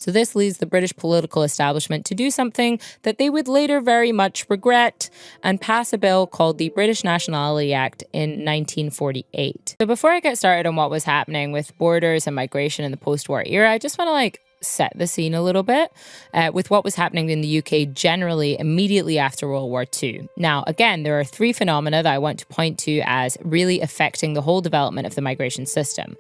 So this leads the British political establishment to do something that they would later very much regret and pass a bill called the British Nationality Act in 1948. So before I get started on what was happening with borders and migration in the post-war era, I just want to set the scene a little bit with what was happening in the UK generally immediately after World War II. Now, again, there are three phenomena that I want to point to as really affecting the whole development of the migration system.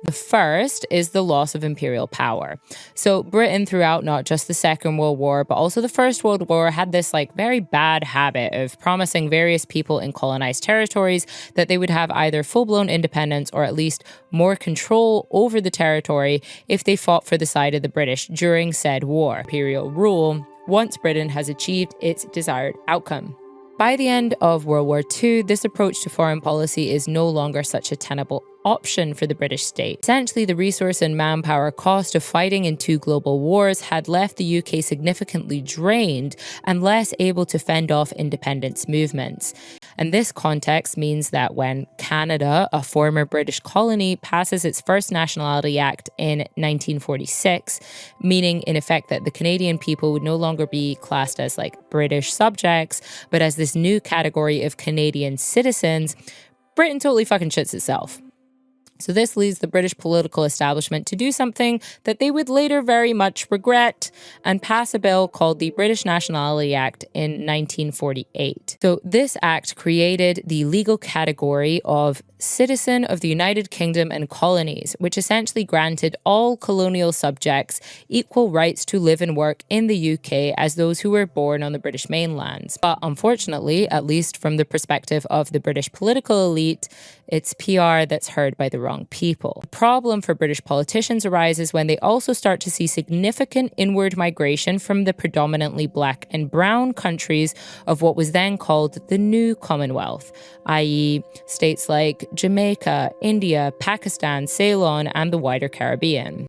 The first is the loss of imperial power. So Britain throughout not just the Second World War, but also the First World War had this very bad habit of promising various people in colonized territories that they would have either full-blown independence or at least more control over the territory if they fought for the side of the British during said war. Imperial rule once Britain has achieved its desired outcome. By the end of World War II, this approach to foreign policy is no longer such a tenable option for the British state. Essentially, the resource and manpower cost of fighting in two global wars had left the UK significantly drained and less able to fend off independence movements. And this context means that when Canada, a former British colony, passes its first Nationality Act in 1946, meaning in effect that the Canadian people would no longer be classed as British subjects, but as this new category of Canadian citizens, Britain totally fucking shits itself. So this leads the British political establishment to do something that they would later very much regret and pass a bill called the British Nationality Act in 1948. So this act created the legal category of citizen of the United Kingdom and colonies, which essentially granted all colonial subjects equal rights to live and work in the UK as those who were born on the British mainland. But unfortunately, at least from the perspective of the British political elite, it's PR that's heard by the wrong people. The problem for British politicians arises when they also start to see significant inward migration from the predominantly black and brown countries of what was then called the new Commonwealth, i.e. states like Jamaica, India, Pakistan, Ceylon, and the wider Caribbean.